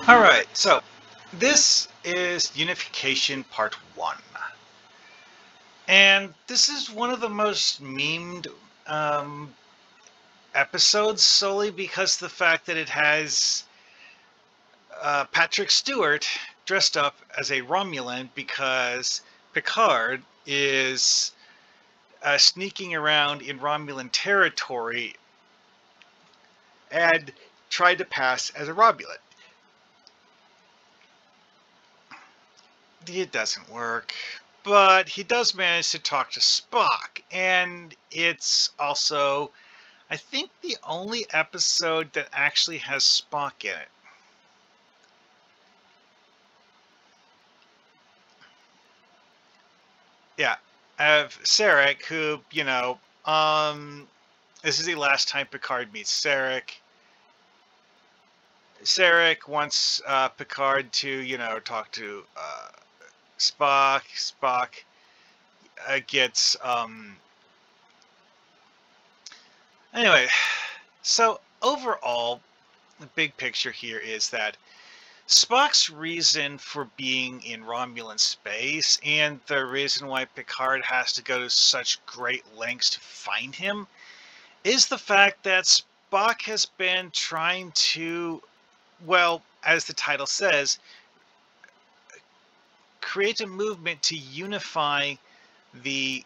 Alright, so this is Unification Part 1. And this is one of the most memed um, episodes solely because of the fact that it has Patrick Stewart dressed up as a Romulan because Picard is sneaking around in Romulan territory and tried to pass as a Romulan. It doesn't work, but he does manage to talk to Spock, and it's also, I think, the only episode that actually has Spock in it. Yeah, I have Sarek, who, this is the last time Picard meets Sarek. Sarek wants Picard to, talk to Spock. Spock gets, anyway, so overall, the big picture here is that Spock's reason for being in Romulan space and the reason why Picard has to go to such great lengths to find him is the fact that Spock has been trying to, well, as the title says, create a movement to unify the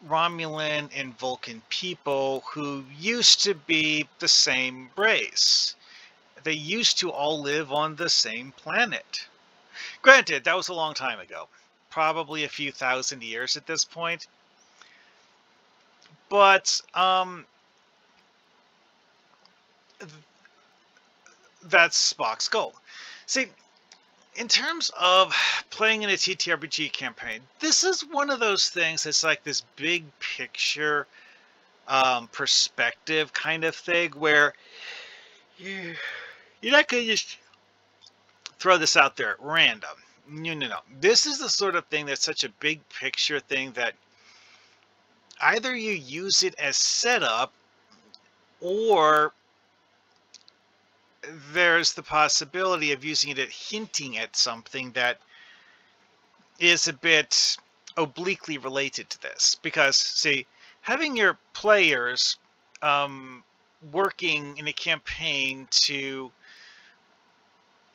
Romulan and Vulcan people who used to be the same race. They used to all live on the same planet. Granted, that was a long time ago. Probably a few thousand years at this point. But, that's Spock's goal. See, in terms of playing in a TTRPG campaign, this is one of those things that's like this big picture perspective kind of thing where you're not going to just throw this out there at random. No. This is the sort of thing that's such a big picture thing that either you use it as setup or there's the possibility of using it at hinting at something that is a bit obliquely related to this. Because, see, having your players working in a campaign to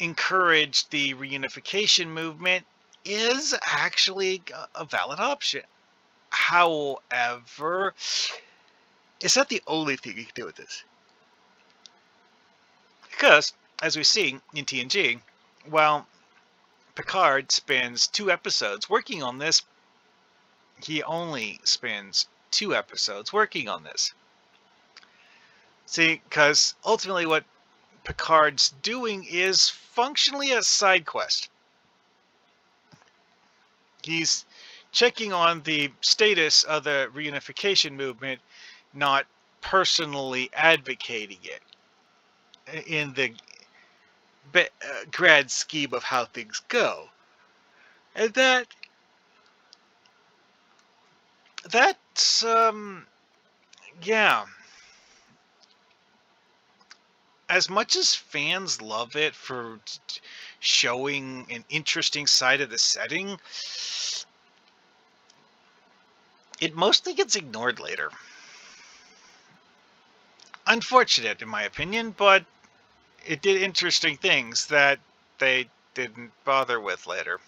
encourage the reunification movement is actually a valid option. However, it's not the only thing you can do with this. Because, as we see in TNG, while Picard spends 2 episodes working on this, he only spends 2 episodes working on this. See, because ultimately what Picard's doing is functionally a side quest. He's checking on the status of the reunification movement, not personally advocating it in the grand scheme of how things go. And that's, yeah. As much as fans love it for showing an interesting side of the setting, it mostly gets ignored later. Unfortunate, in my opinion, but it did interesting things that they didn't bother with later.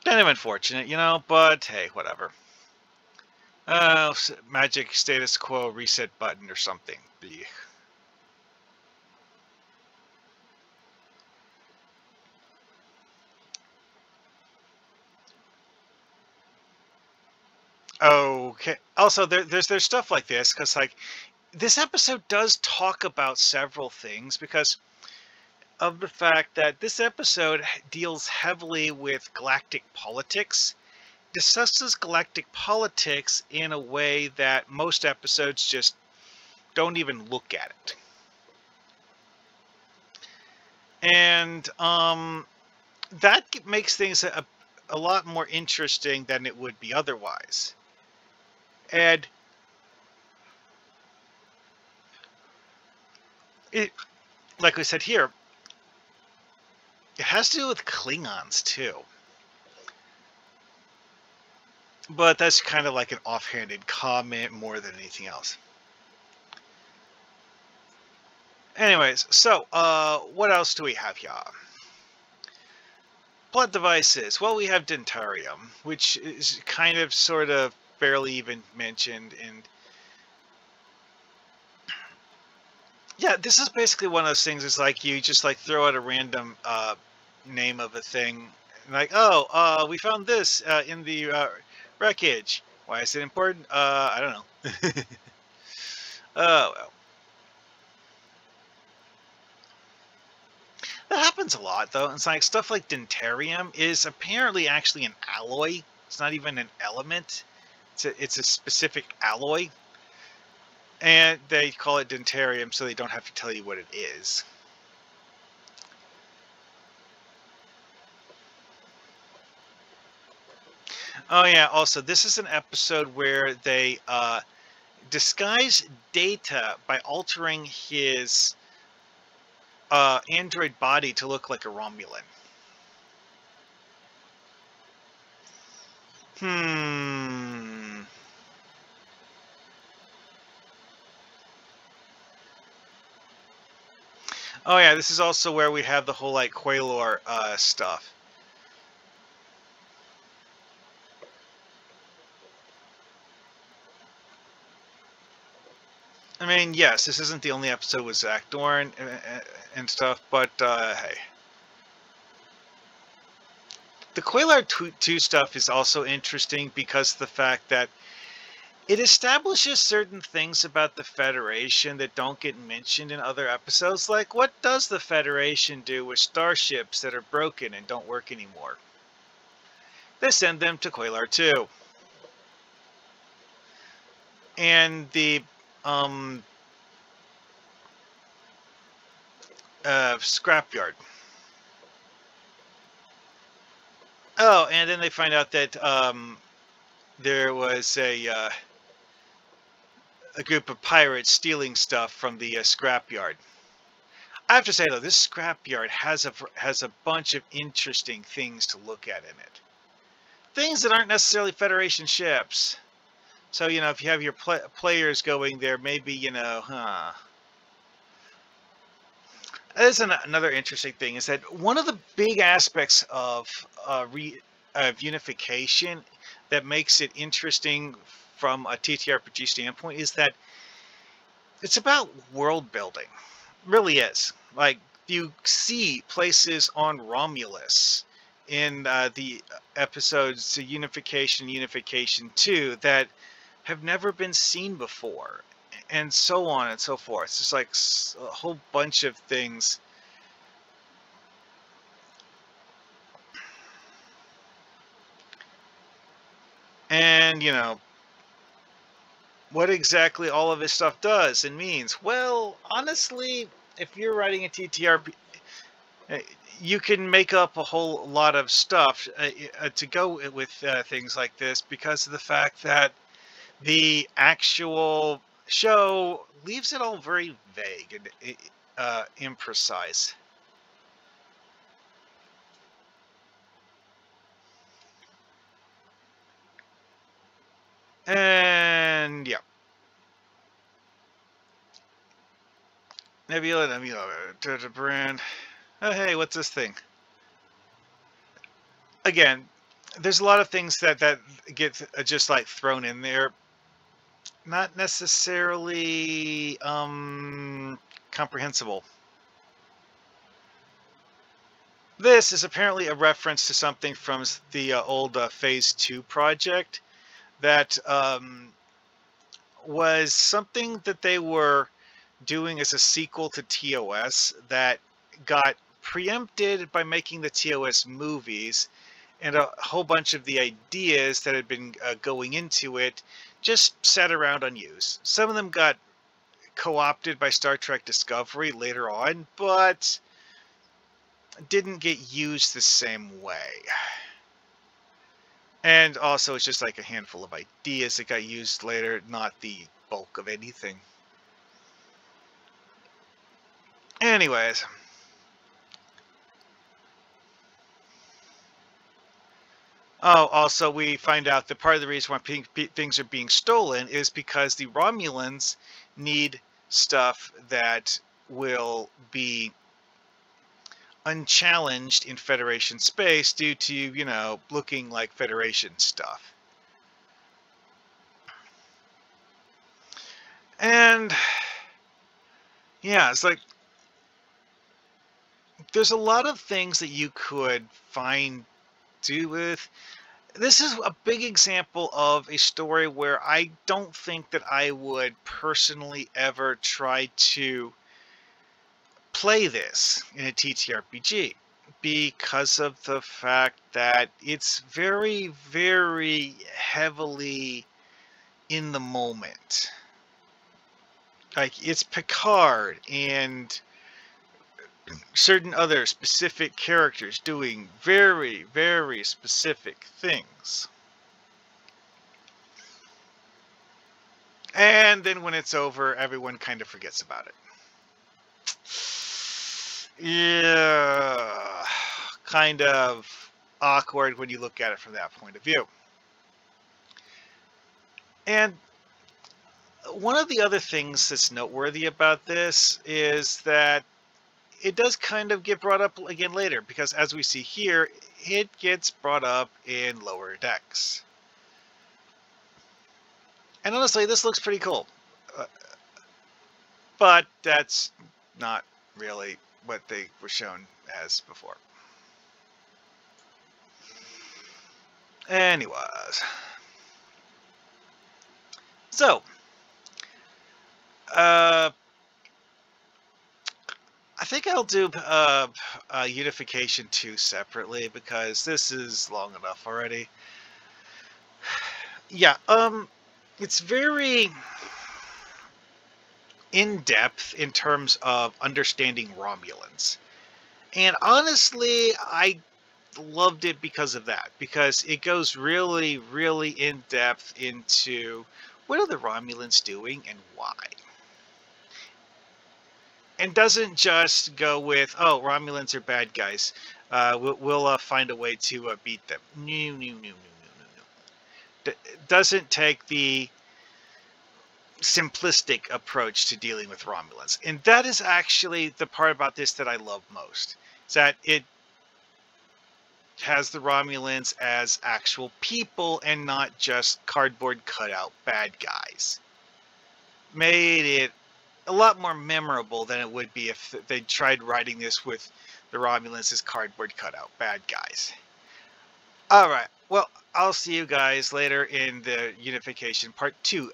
Kind of unfortunate, but hey, whatever. Magic status quo reset button or something. Blech. Okay. Also, there's stuff like this because, like, this episode does talk about several things because of the fact that this episode deals heavily with galactic politics, discusses galactic politics in a way that most episodes just don't even look at it. And that makes things a lot more interesting than it would be otherwise. And like we said here, it has to do with Klingons too. But that's kind of like an offhanded comment more than anything else. Anyways, so what else do we have here? Plot devices. Well, we have Dentarium, which is kind of sort of barely even mentioned. And yeah, this is basically one of those things. It's like you just like throw out a random name of a thing, like, oh, we found this in the wreckage. Why is it important? I don't know. Oh well. That happens a lot, though. It's like stuff like Dentarium is apparently actually an alloy. It's not even an element. It's a specific alloy. And they call it Dentarium so they don't have to tell you what it is. Oh, yeah. Also, this is an episode where they disguise Data by altering his android body to look like a Romulan. Oh yeah, this is also where we have the whole like Quailor stuff. I mean, yes, this isn't the only episode with Zach Dorn and stuff, but hey. The Quailor 2 stuff is also interesting because of the fact that it establishes certain things about the Federation that don't get mentioned in other episodes. Like, what does the Federation do with starships that are broken and don't work anymore? They send them to Quailor 2. And the scrapyard. Oh, and then they find out that there was a group of pirates stealing stuff from the scrapyard. I have to say though, this scrapyard has a bunch of interesting things to look at in it. Things that aren't necessarily Federation ships. So you know, if you have your players going there, maybe you know, There's another interesting thing is that one of the big aspects of unification that makes it interesting from a TTRPG standpoint is that it's about world building. It really is. Like you see places on Romulus in the episodes Unification, Unification 2 that have never been seen before, and so on and so forth. It's just like a whole bunch of things. And, you know, what exactly all of this stuff does and means. Well, honestly, if you're writing a TTRPG, you can make up a whole lot of stuff to go with things like this because of the fact that the actual show leaves it all very vague and imprecise. And yeah, Nebula, the brand. Oh, hey, what's this thing? Again, there's a lot of things that get just like thrown in there, not necessarily comprehensible. This is apparently a reference to something from the old Phase 2 project that was something that they were doing as a sequel to TOS that got preempted by making the TOS movies, and a whole bunch of the ideas that had been going into it just sat around unused. Some of them got co-opted by Star Trek Discovery later on, but didn't get used the same way. And also, it's just like a handful of ideas that got used later, not the bulk of anything. Anyways. Oh, also, we find out that part of the reason why things are being stolen is because the Romulans need stuff that will be unchallenged in Federation space due to, you know, looking like Federation stuff. And yeah, it's like there's a lot of things that you could do with. This is a big example of a story where I don't think that I would personally ever try to play this in a TTRPG because of the fact that it's very, very heavily in the moment. Like, it's Picard and certain other specific characters doing very, very specific things. And then when it's over, everyone kind of forgets about it. Yeah, kind of awkward when you look at it from that point of view. And one of the other things that's noteworthy about this is that it does kind of get brought up again later, because as we see here, it gets brought up in lower decks. And honestly, this looks pretty cool. But that's not really what they were shown as before. Anyways. So, I think I'll do Unification 2 separately, because this is long enough already. Yeah, it's very in-depth in terms of understanding Romulans. And honestly, I loved it because of that, because it goes really, really in-depth into what are the Romulans doing and why. And doesn't just go with, oh, Romulans are bad guys. We'll find a way to beat them. No. Doesn't take the simplistic approach to dealing with Romulans. And that is actually the part about this that I love most. Is that it has the Romulans as actual people and not just cardboard cutout bad guys. Made it a lot more memorable than it would be if they tried writing this with the Romulans as cardboard cutout bad guys. All right. Well, I'll see you guys later in the Unification Part 2